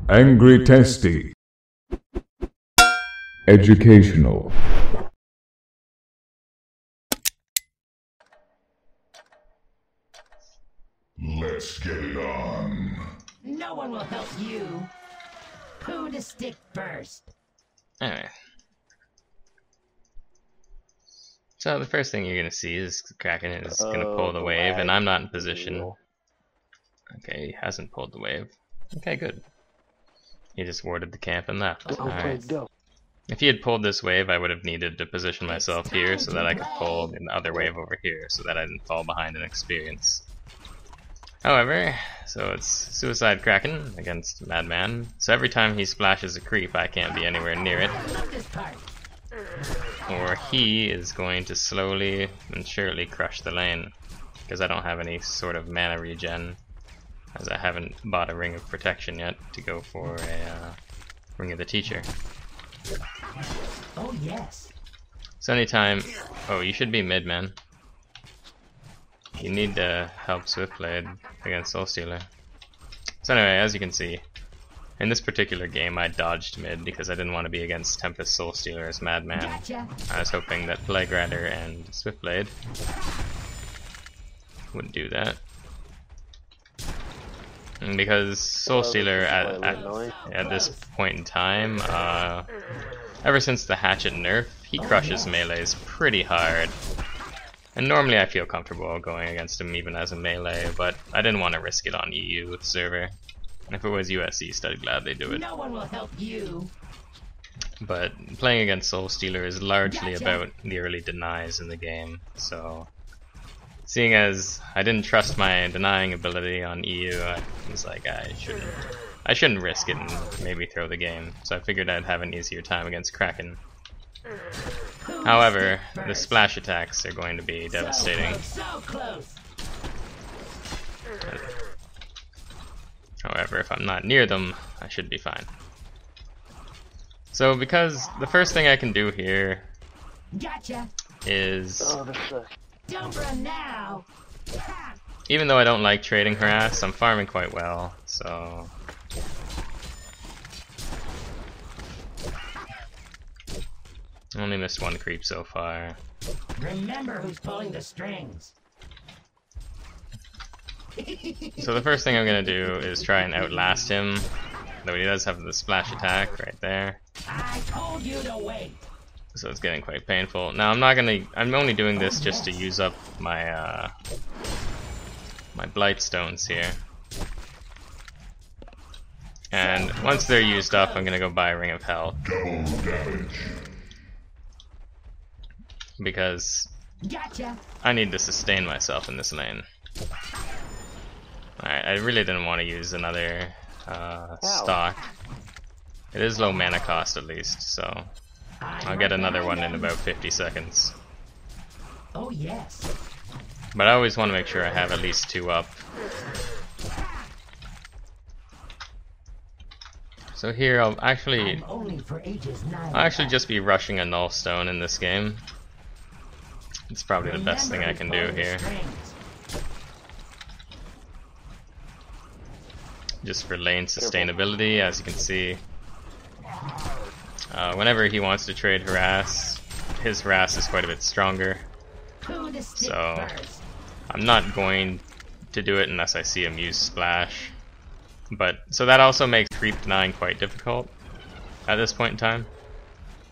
Angry Testy. Educational. Let's get it on. No one will help you. Who to stick first? Anyway. So the first thing you're gonna see is Kraken is gonna pull the wave, and I'm not in position. Okay, he hasn't pulled the wave. Okay, good. He just warded the camp and left. Alright. If he had pulled this wave, I would have needed to position myself here so that I could pull the other wave over here so that I didn't fall behind in experience. However, so it's Suicide Kraken against Madman. So every time he splashes a creep, I can't be anywhere near it. Or he is going to slowly and surely crush the lane, because I don't have any sort of mana regen, as I haven't bought a Ring of Protection yet to go for a Ring of the Teacher. Oh yes. So anytime, oh, you should be mid, man. You need to help Swiftblade against Soulstealer. So anyway, as you can see, in this particular game I dodged mid because I didn't want to be against Tempest Soulstealer as Madman. Gotcha. I was hoping that Plague Rider and Swiftblade would do that. And because Soulstealer at this point in time, ever since the Hatchet nerf, he crushes melees pretty hard. And normally I feel comfortable going against him even as a melee, but I didn't want to risk it on EU server. If it was US East, I'd gladly do it. No one will help you. But playing against Soulstealer is largely about the early denies in the game, so seeing as I didn't trust my denying ability on EU, I was like, I shouldn't risk it and maybe throw the game. So I figured I'd have an easier time against Kraken. However, the splash attacks are going to be devastating. So close. However, if I'm not near them, I should be fine. So because the first thing I can do here Gotcha. is, Don't run now. even though I don't like trading harass, I'm farming quite well, so only missed one creep so far. Remember who's pulling the strings. So the first thing I'm gonna do is try and outlast him, though he does have the splash attack right there. I told you to wait. So it's getting quite painful. Now I'm only doing this just to use up my my blight stones here. And once they're used up, I'm gonna go buy a Ring of Hell. Double damage. Because Gotcha. I need to sustain myself in this lane. Alright, I really didn't want to use another stock. It is low mana cost at least, so I'll get another one in about 50 seconds. Oh yes. But I always want to make sure I have at least 2 up. So here I'll actually just be rushing a Null Stone in this game. It's probably the best thing I can do here. Just for lane sustainability, as you can see. Whenever he wants to trade harass, his harass is quite a bit stronger. So I'm not going to do it unless I see him use splash. But so that also makes creep denying quite difficult at this point in time.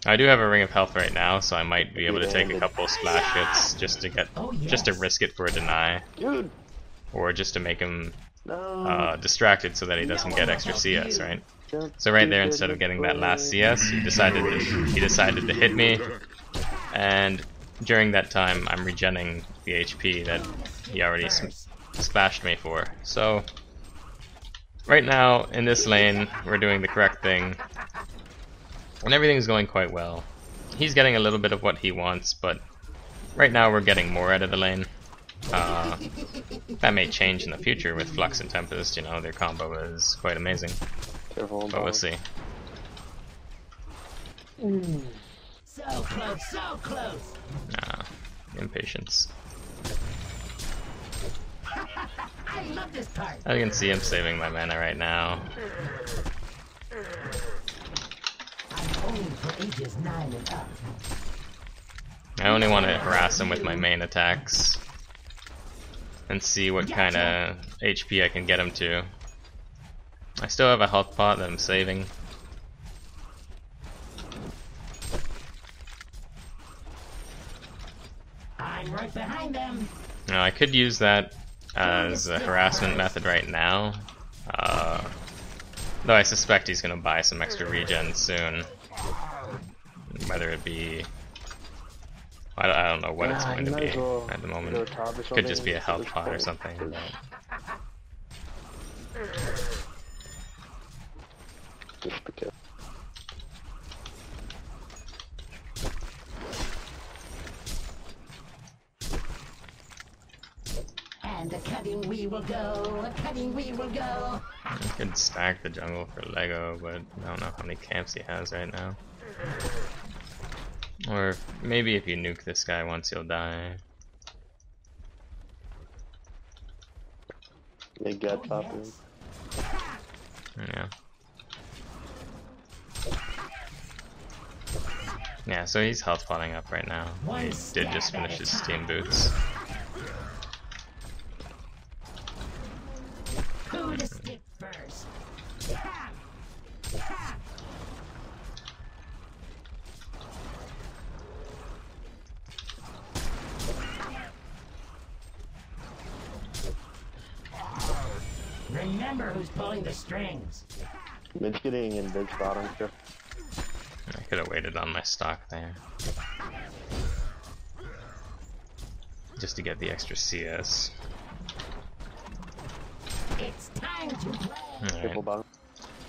I do have a Ring of Health right now, so I might be able to take a couple splash hits just to risk it for a deny, or just to make him distracted so that he doesn't get extra CS, right? So right there, instead of getting that last CS, he decided to hit me, and during that time I'm regenning the HP that he already splashed me for. So right now in this lane we're doing the correct thing, and everything's going quite well. He's getting a little bit of what he wants, but right now we're getting more out of the lane. That may change in the future with Flux and Tempest, you know, their combo is quite amazing. But we'll see. So close, so close. Impatience. I love this part. As you can see, I'm saving my mana right now. Only for ages 9 and up. I only want to harass him with my main attacks and see what kind of HP I can get him to. I still have a health pot that I'm saving. I'm right behind them. Now I could use that as a harassment method right now, though I suspect he's going to buy some extra regen soon. Whether it be... I don't know what it's going to be at the moment. Could just be a health pot or something. But... And a cutting we will go, a cutting we will go. I could stack the jungle for Lego, but I don't know how many camps he has right now. Or maybe if you nuke this guy once, he'll die. They got top in. Yeah. Yeah, so he's health potting up right now. He did just finish his steam boots. Who to stick first? Remember who's pulling the strings. Mid's getting in big bottom here. I could have waited on my stock there. Just to get the extra CS. It's time to play. Triple bottom.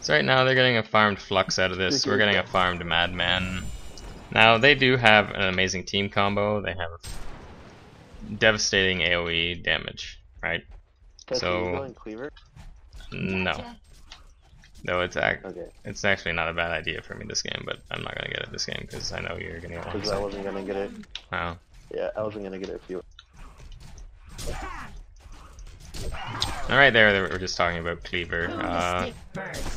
So right now they're getting a farmed Flux out of this. We're getting a farmed Madman. Now they do have an amazing team combo. They have devastating AoE damage, right? So going cleaver? no. No, it's Okay. it's actually not a bad idea for me this game, but I'm not gonna get it this game because I know you're gonna get one. Because I wasn't gonna get it. Wow. Yeah, I wasn't gonna get it if you. Alright, there we're just talking about cleaver.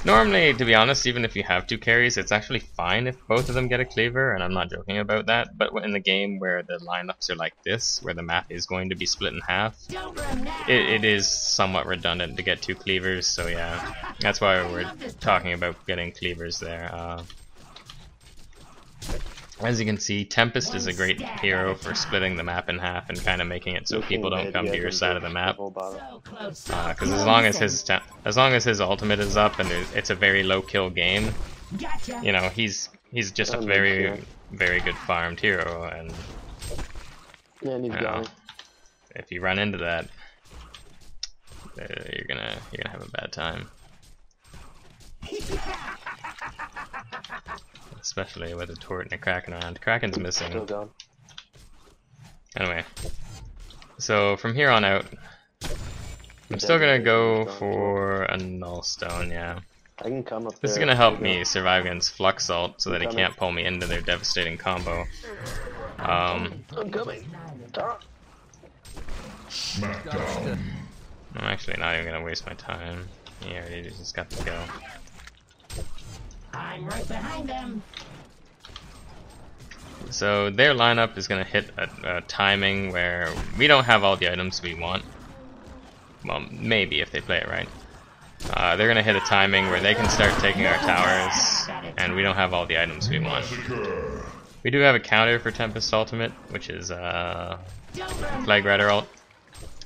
Normally, to be honest, even if you have two carries, it's actually fine if both of them get a cleaver, and I'm not joking about that. But in the game where the lineups are like this, where the map is going to be split in half, it is somewhat redundant to get two cleavers. So yeah, that's why we're talking about getting cleavers there. As you can see, Tempest is a great hero for splitting the map in half and kind of making it so people don't come to your side of the map. Because as long as his ultimate is up and it's a very low kill game, you know, he's just a very good farmed hero, and you know, if you run into that, you're gonna have a bad time. Especially with a Tort and a Kraken around. Kraken's missing. Anyway, so from here on out, I'm still gonna go for a Null Stone, yeah. I can come up This is gonna help me survive against Flux Ult so that he can't pull me into their devastating combo. I'm coming. Smackdown. I'm actually not even gonna waste my time. He already just got the kill. I'm right behind them. So their lineup is going to hit a timing where we don't have all the items we want. Well, maybe if they play it right. They're going to hit a timing where they can start taking our towers, and we don't have all the items we want. We do have a counter for Tempest Ultimate, which is Flag Rider ult.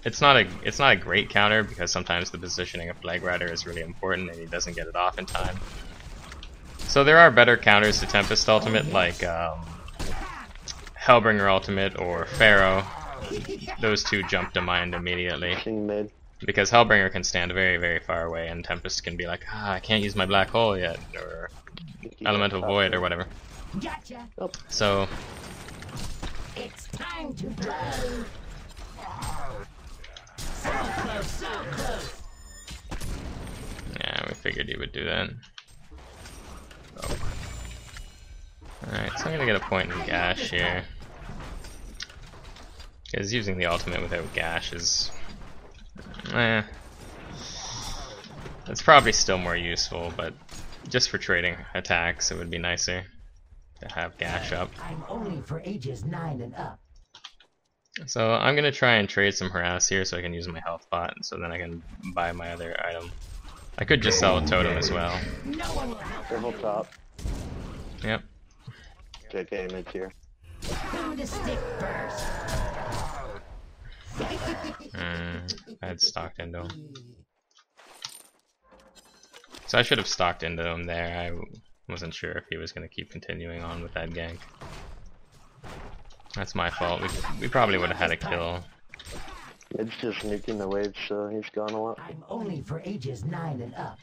It's not a great counter because sometimes the positioning of Flag Rider is really important and he doesn't get it off in time. So there are better counters to Tempest Ultimate, like Hellbringer Ultimate or Pharaoh. Those two jump to mind immediately. Because Hellbringer can stand very, very far away, and Tempest can be like, I can't use my black hole yet, or Elemental Void, or whatever. So, it's time to blow. So close, so close. Yeah, we figured he would do that. Oh. Alright, so I'm gonna get a point in Gash here. Because using the ultimate without Gash is... it's probably still more useful, but just for trading attacks it would be nicer. to have Gash up. I'm only for ages 9 and up. So I'm gonna try and trade some harass here so I can use my health pot, so then I can buy my other item. I could just sell a totem as well. No one will help Careful you. top. Yep. JK mid tier. Who to stick first? I had stocked into him. So I should have stocked into him there. I wasn't sure if he was going to keep continuing on with that gank. That's my fault. We probably would have had a kill. Mid's just nuking the waves, so he's gone a lot. I'm only for ages 9 and up.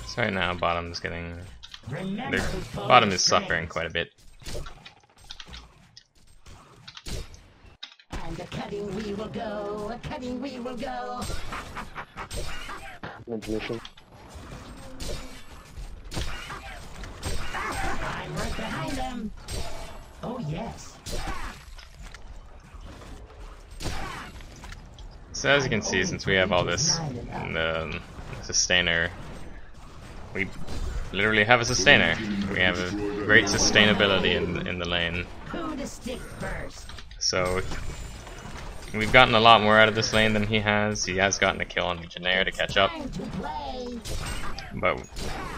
So right now, bottom's getting... Remember The who's pulling bottom the is suffering strings. quite a bit. And a cutting we will go, a cutting we will go. Mid's mission. I'm right behind them. Oh yes. So as you can see, since we have all this in the sustainer, we literally have a sustainer. We have a great sustainability in the lane. Who to stick first? So we've gotten a lot more out of this lane than he has. He has gotten a kill on Legionnaire to catch up, Time to play. but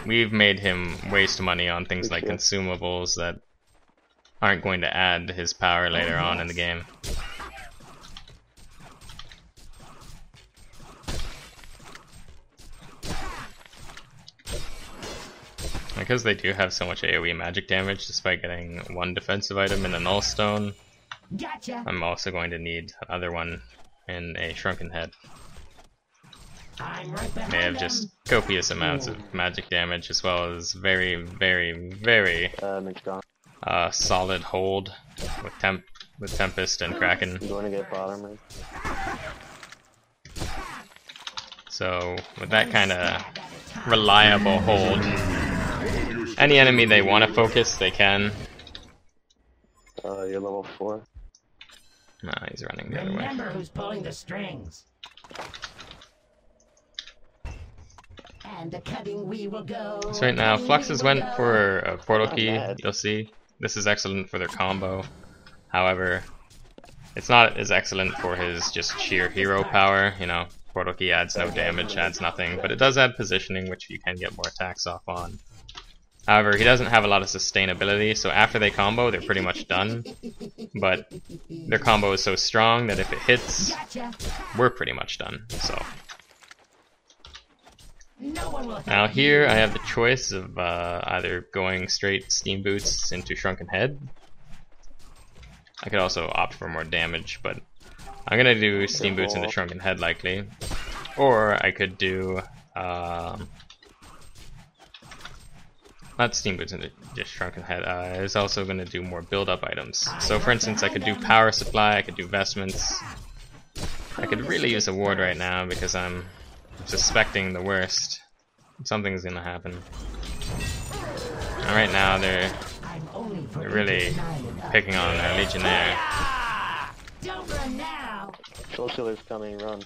we've made him waste money on things like consumables that aren't going to add to his power later on in the game. Because they do have so much AoE magic damage despite getting one defensive item in a null stone, Gotcha. I'm also going to need another one in a shrunken head. I'm right behind They have them. just copious amounts of magic damage as well as very, very, very Mid's gone. solid hold with Tempest and Kraken. I'm going to get bottom right. So with that kind of reliable hold, any enemy they want to focus, they can. You're level 4. Nah, he's running the other way. Remember who's pulling the strings. And a cutting we will go. So right now, cutting Fluxes we will went go. for a portal key, bad. you'll see. This is excellent for their combo. However, it's not as excellent for his just sheer hero power, you know. Portal key adds no damage, adds nothing, but it does add positioning, which you can get more attacks off on. However, he doesn't have a lot of sustainability, so after they combo, they're pretty much done. But their combo is so strong that if it hits, Gotcha. we're pretty much done. So No one will help now you. here I have the choice of either going straight Steam Boots into Shrunken Head. I could also opt for more damage, but I'm gonna do Steam Boots into Shrunken Head likely. Or I could do not Steam Boots into just Shrunken Head. I was also gonna do more build-up items. So for instance, I could do Power Supply, I could do Vestments. I could really use a ward right now because I'm suspecting the worst. Something's gonna happen. And right now they're I'm only for really ages 9 and up. picking on their Legionnaire. Ah! Don't run now. Soul Stealer's coming, run.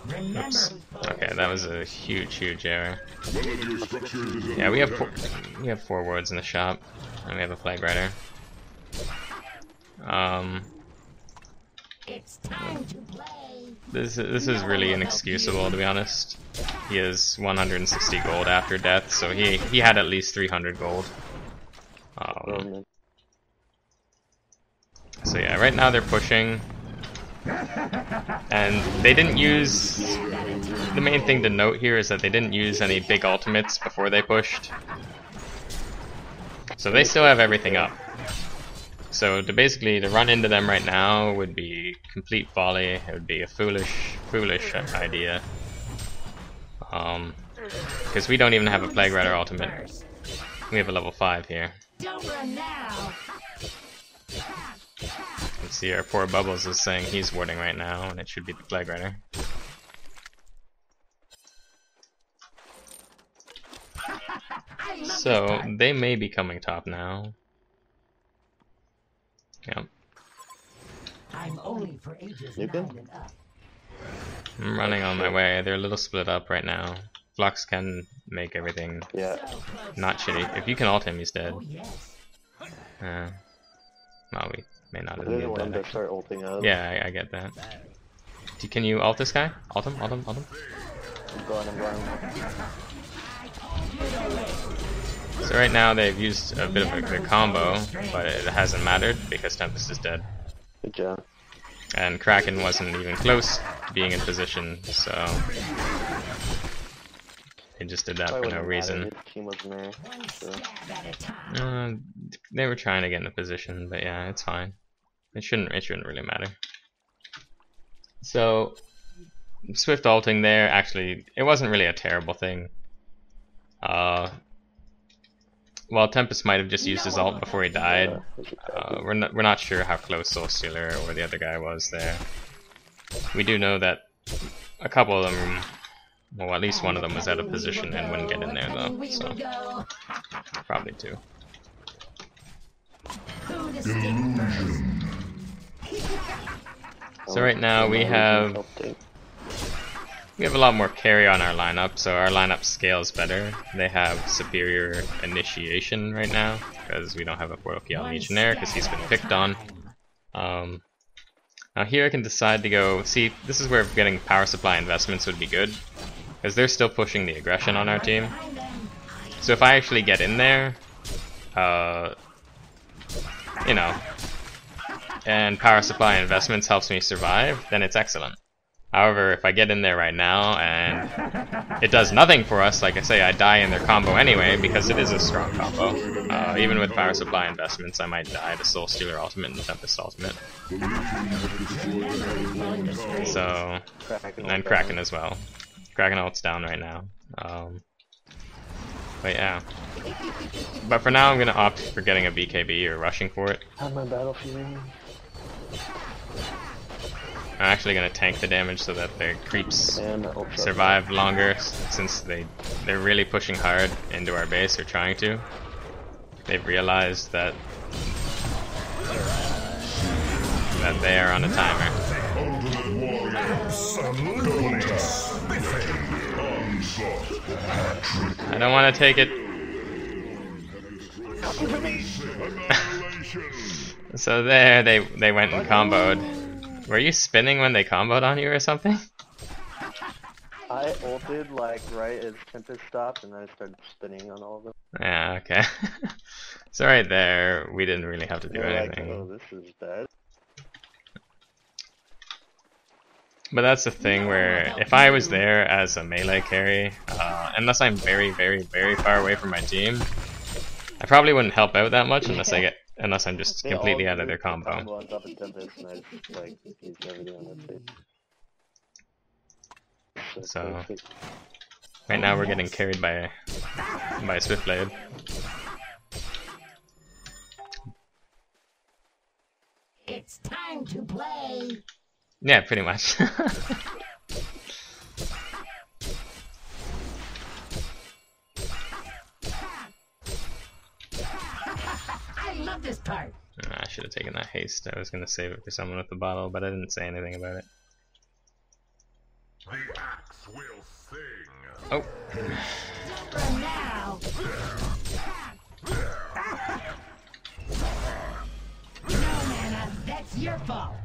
Remember Oops. who's pulling Okay, that was a huge error. One of your structures is Yeah, we have 4 wards in the shop, and we have a Plague Rider. It's time to play. This is really inexcusable, to be honest. He has 160 gold after death, so he had at least 300 gold. Mid. So yeah, right now they're pushing, and they didn't use. The main thing to note here is that they didn't use any big ultimates before they pushed, so they still have everything up. So to basically to run into them right now would be complete folly. It would be a foolish idea. Because we don't even have a Plague Rider ultimate. First. We have a level 5 here. Don't run now. Let's see, our poor Bubbles is saying he's warding right now, and it should be the Plague Rider. I love So this part. they may be coming top now. Yep. I'm only for ages You 9 good? and up. I'm running on my way. They're a little split up right now. Flux can make everything Yeah. not shitty. If you can ult him, he's dead. Oh, yes. Well, we may not I have didn't needed want him that. to start ulting up. Yeah, I get that. Can you ult this guy? Ult him, ult him, ult him. I'm going. So right now they've used a bit of a combo, but it hasn't mattered because Tempest is dead. Good job. And Kraken wasn't even close to being in position, so they just did that for no reason. His team wasn't there. One So. stab at a time. They were trying to get in a position, but yeah, it's fine. It shouldn't really matter. So Swift ulting there, actually, it wasn't really a terrible thing. Well, Tempest might have just used his ult before he died. We're not sure how close Soul Stealer or the other guy was there. We do know that a couple of them, well, at least one of them was out of position and wouldn't get in there though. So probably two. Who to stick first? So right now we have a lot more carry on our lineup, so our lineup scales better. They have superior initiation right now because we don't have a portal key on Legionnaire because he's been picked on. Now here I can decide to go. See, this is where getting power supply investments would be good because they're still pushing the aggression on our team. So if I actually get in there, you know, and power supply investments helps me survive, then it's excellent. However, if I get in there right now and it does nothing for us, like I say, I die in their combo anyway because it is a strong combo. Even with power supply investments, I might die to Soul Stealer ultimate and Tempest ultimate. So, and Kraken as well. Kraken ult's down right now. But yeah. But for now, I'm gonna opt for getting a BKB or rushing for it. On my battlefield. I'm actually gonna tank the damage so that their creeps survive longer, since they're really pushing hard into our base, or trying to. They've realized that they are on a timer. I don't want to take it. So there, they went and comboed. Were you spinning when they comboed on you or something? I ulted like right as Tempest stopped, and then I started spinning on all of them. Yeah, okay. So right there, we didn't really have to do anything. Like, oh, this is bad. But that's the thing where if I was there as a melee carry, unless I'm very, very, very far away from my team, I probably wouldn't help out that much unless I'm just completely out of their combo. On top of Tempest, and I just, like, used everything on their face. So right now we're getting carried by Swiftblade. It's time to play. Yeah, pretty much. I love this part. I should have taken that haste. I was gonna save it for someone with the bottle, but I didn't say anything about it. The axe will sing. Oh. For now. No, Nana, that's your fault.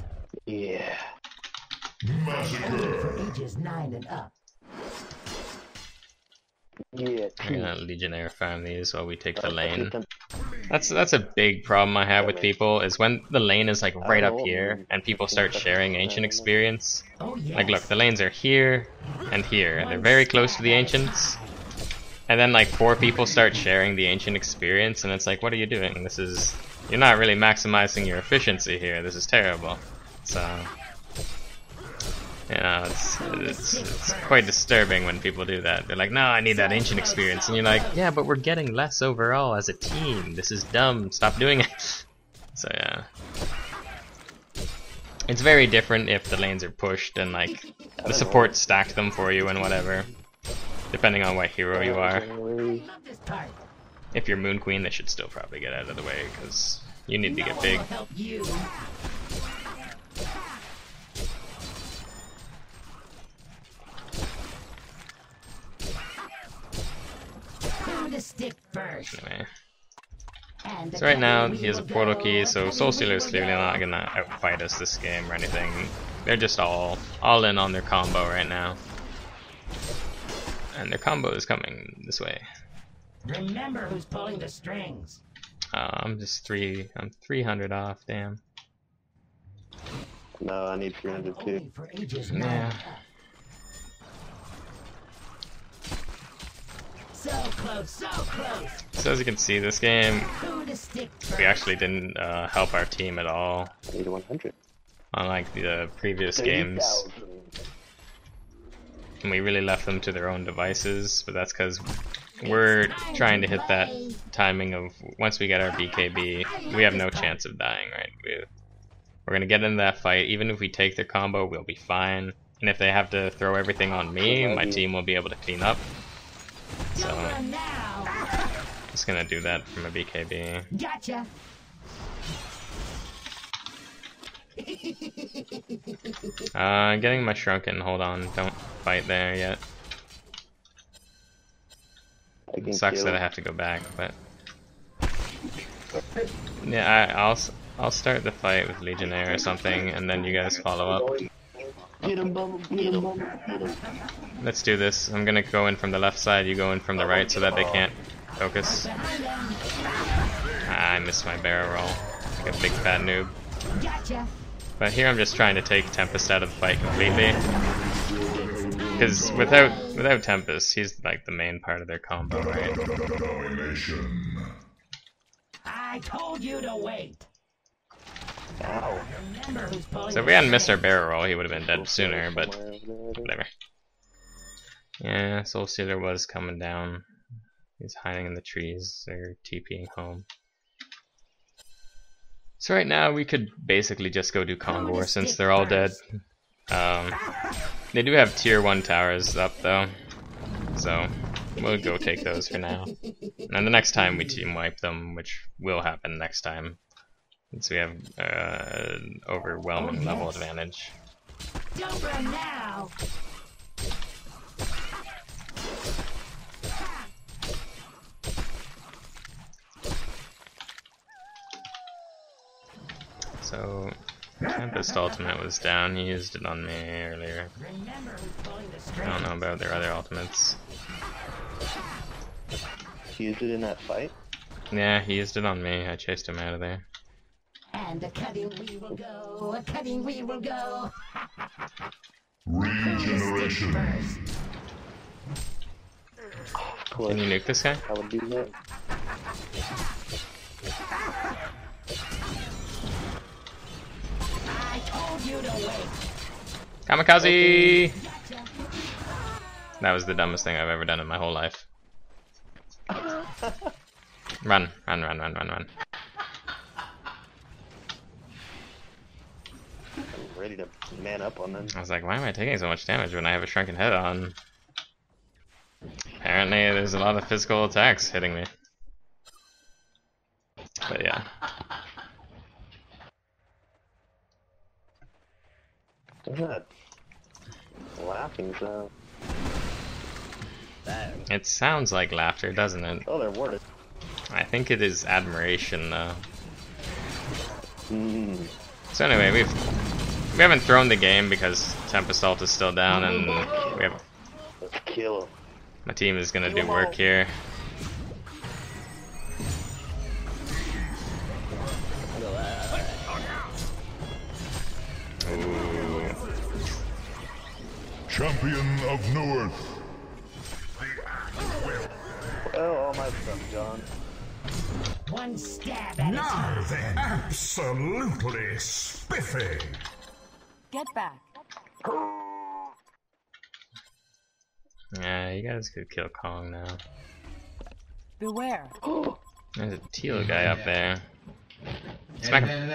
Yeah. Massacre. For ages 9 and up. Yeah. We're gonna Legionnaire farm these while we take the lane. That's a big problem I have with people, is when the lane is like right up here and people start sharing ancient experience. Oh, yes. Like look, the lanes are here and here, and they're very close to the ancients. And then like 4 people start sharing the ancient experience, and it's like, what are you doing? You're not really maximizing your efficiency here. This is terrible. So, you know, it's quite disturbing when people do that. They're like, no, I need that ancient experience. And you're like, yeah, but we're getting less overall as a team. This is dumb. Stop doing it. So, yeah. It's very different if the lanes are pushed and, like, the support stacked them for you and whatever. Depending on what hero you are. I love this part. If you're Moon Queen, they should still probably get out of the way, because you need to get big. I'll help you. So right now he has a portal key, so Soul Stealer is clearly not gonna outfight us this game or anything. They're just all in on their combo right now. And their combo is coming this way. Remember who's pulling the strings. I'm 300 off, damn. No, I need 300 too. Only for ages Yeah. now. So close, so close. So as you can see, this game, Who to stick first? we actually didn't help our team at all. I need 100. Unlike the previous games. 30,000. And we really left them to their own devices, but that's because we're trying to hit that timing of once we get our BKB, we have no chance of dying, right? We're gonna get into that fight. Even if we take their combo, we'll be fine. And if they have to throw everything on me, my team will be able to clean up. So, Don't run now. just gonna do that from a BKB. Gotcha. Getting my shrunken, hold on, don't fight there yet. I can Sucks kill that I him. have to go back, but yeah, I'll start the fight with Legionnaire or something, and then you guys follow up. Get him, Bubble. Get him, Bubble. Get him. Let's do this. I'm gonna go in from the left side, you go in from the right so that they can't focus. I missed my barrel roll, like a big fat noob. Gotcha. But here I'm just trying to take Tempest out of the fight completely. Because without Tempest, he's like the main part of their combo, right? Domination. I told you to wait. Ow. Remember who's pulling So if the we hadn't missed our strings. barrel roll, he would have been dead sooner, but Somewhere over there. whatever. Yeah, Soul Stealer was coming down. He's hiding in the trees. They're TPing home. So right now we could basically just go do Kongor since they're all dead. They do have tier 1 towers up though, so we'll go take those for now. And the next time we team wipe them, which will happen next time, since we have an overwhelming level advantage. Don't run now. So Tempest ultimate was down, he used it on me earlier. Remember who's pulling the I strings. don't know about their other ultimates. He used it in that fight. Yeah, he used it on me, I chased him out of there. And a cutting we will go. A cutting we will go. Regeneration. First. Can you nuke this guy? I would do that. I told you to wait. Kamikaze! Gotcha. That was the dumbest thing I've ever done in my whole life. Run, run, run, run, run, run. I'm ready to man up on them. I was like, why am I taking so much damage when I have a shrunken head on? Apparently there's a lot of physical attacks hitting me. But yeah. What's that laughing sound? It sounds like laughter, doesn't it? Oh, they're warded. I think it is admiration though. Mm. So anyway, we haven't thrown the game because Tempest Ult is still down, and we have Let's kill him. my team is gonna do work here. Ooh. Champion of North. Oh, all my stuff, John. One stab at a Now time. then, absolutely spiffy. Get back. Yeah, you guys could kill Kong now. Beware. There's a teal guy up there. Smack him.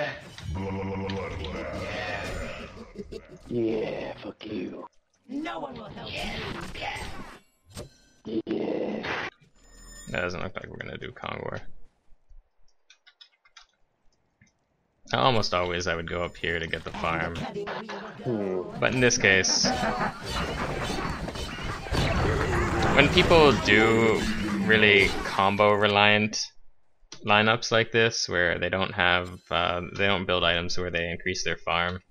Bloodbath. Yeah, fuck you. No one will help you. Yeah. That doesn't look like we're gonna do Kongor. Almost always I would go up here to get the farm. Cutting we will go. But in this case, when people do really combo reliant lineups like this where they don't have they don't build items where they increase their farm.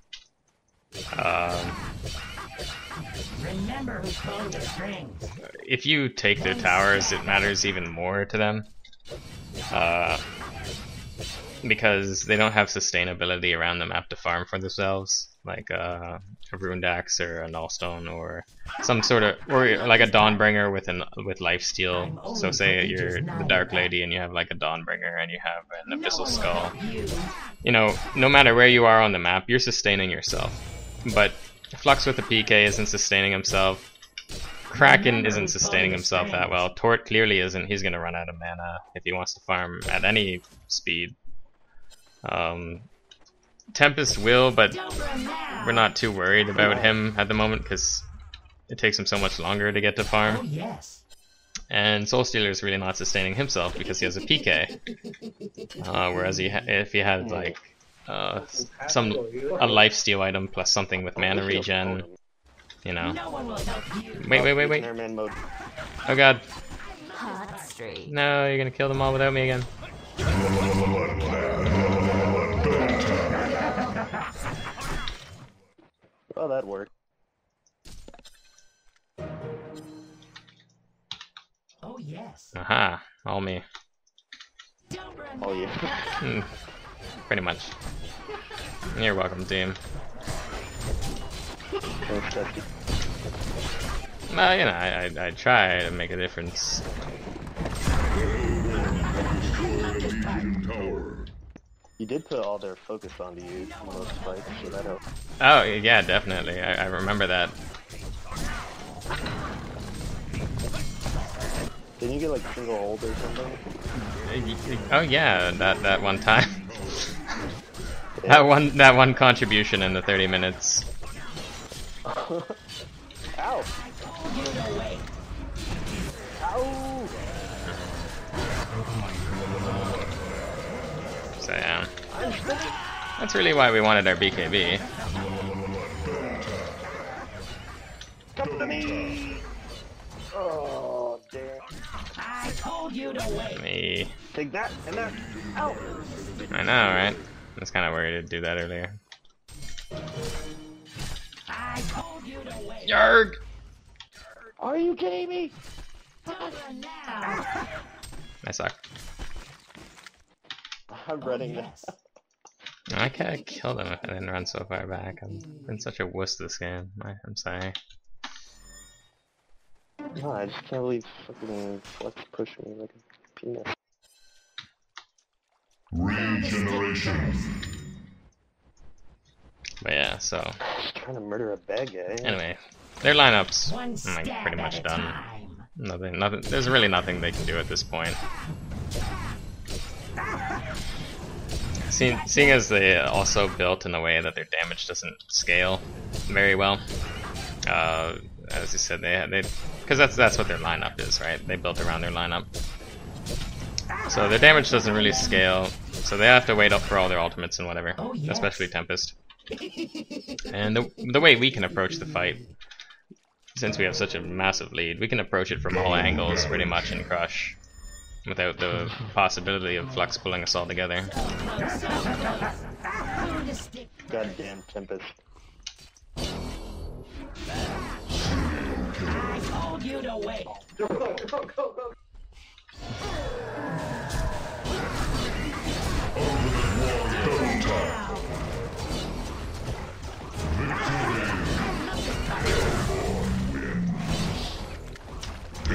Remember who's pulling the strings. If you take their towers, it matters even more to them. Because they don't have sustainability around the map to farm for themselves, like a Runed Axe or a Nullstone or some sort of, or like a Dawnbringer with lifesteal. So say you're the Dark Lady and you have like a Dawnbringer and you have an Abyssal Skull. You know, no matter where you are on the map, you're sustaining yourself. But Flux with the PK isn't sustaining himself. Kraken isn't sustaining himself that well. Tort clearly isn't. He's gonna run out of mana if he wants to farm at any speed. Tempest will, but we're not too worried about him at the moment because it takes him so much longer to get to farm. And Soulstealer is really not sustaining himself because he has a PK. Whereas if he had like a lifesteal item plus something with mana regen, you know. Wait. Oh god. No, you're gonna kill them all without me again. Oh, that worked. Oh yes. Aha, all me. Oh yeah. Pretty much. You're welcome, team. Well, you know, I try to make a difference. You did put all their focus onto you in most fights, so that helped. Oh, yeah, definitely. I remember that. Didn't you get like single hold or something? Oh yeah, that one time. Yeah. That one contribution in the 30 minutes. Ow! Ow! So yeah, that's really why we wanted our BKB. Come to me! Oh, damn. I told you to wait. Me. Take that and that. Ow! I know, right? I was kind of worried to do that earlier. I told you to wait. Yarg! Are you kidding me? Now. I suck. I'm running now. Yes. I could have killed him if I didn't run so far back. I've been such a wuss this game. I'm sorry. No, I just can't believe fucking Flux pushed me like a penis. Regeneration. But yeah, so Just trying to murder a bad guy. anyway, their lineups One I'm stab like pretty much at a done. time. Nothing. There's really nothing they can do at this point. Seeing as they also built in a way that their damage doesn't scale very well. As you said, they because that's what their lineup is, right? They built around their lineup. So their damage doesn't really scale, so they have to wait up for all their ultimates and whatever, especially Tempest. And the way we can approach the fight, since we have such a massive lead, we can approach it from all angles pretty much and crush, without the possibility of Flux pulling us all together. Goddamn Tempest. I told you to wait. Go.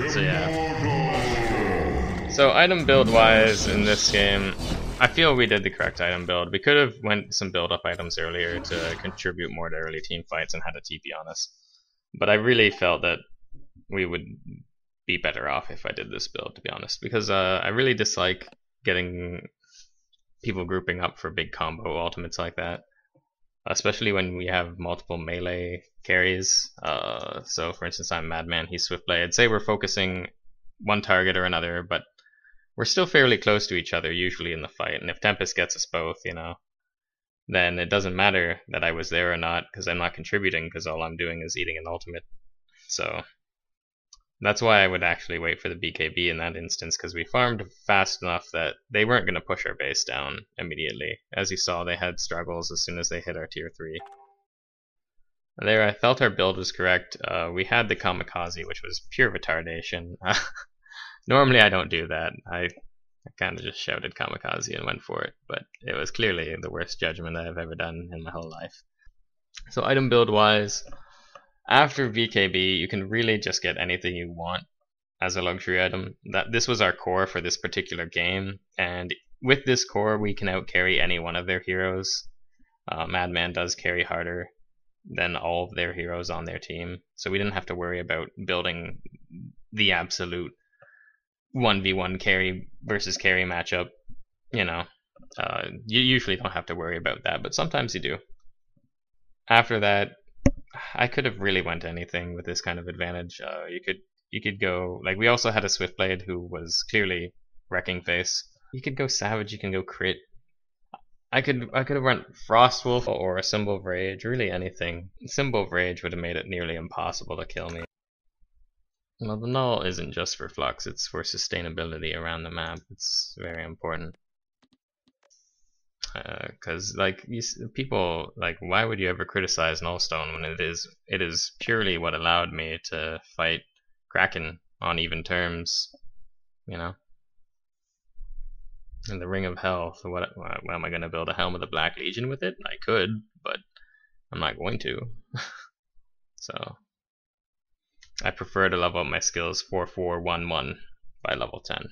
So yeah. So item build wise in this game, I feel we did the correct item build. We could have went some build up items earlier to contribute more to early team fights and had a TP on us. But I really felt that we would be better off if I did this build, to be honest, because I really dislike getting people grouping up for big combo ultimates like that, especially when we have multiple melee carries. So for instance, I'm Madman, he's Swiftblade. Say we're focusing one target or another, but we're still fairly close to each other usually in the fight, and if Tempest gets us both, you know, then it doesn't matter that I was there or not, because I'm not contributing, because all I'm doing is eating an ultimate. So That's why I would actually wait for the BKB in that instance, because we farmed fast enough that they weren't going to push our base down immediately. As you saw, they had struggles as soon as they hit our tier 3. There, I felt our build was correct. We had the kamikaze, which was pure retardation. Normally I don't do that. I kind of just shouted kamikaze and went for it, but it was clearly the worst judgment I have ever done in my whole life. So item build wise, after VKB, you can really just get anything you want as a luxury item. This was our core for this particular game, and with this core, we can outcarry any one of their heroes. Madman does carry harder than all of their heroes on their team, so we didn't have to worry about building the absolute 1v1 carry versus carry matchup. You know, you usually don't have to worry about that, but sometimes you do. After that, I could have really went anything with this kind of advantage. You could go, like, we also had a Swiftblade who was clearly wrecking face. You could go Savage, you can go crit. I could have run Frostwolf or a Symbol of Rage, really anything. Symbol of Rage would have made it nearly impossible to kill me. Well, the null isn't just for flux, it's for sustainability around the map. It's very important. Because people, like, why would you ever criticize Nullstone when it is purely what allowed me to fight Kraken on even terms, you know? And the Ring of Hell, so what am I going to build a Helm of the Black Legion with it? I could, but I'm not going to. So I prefer to level up my skills 4-4-1-1 by level 10.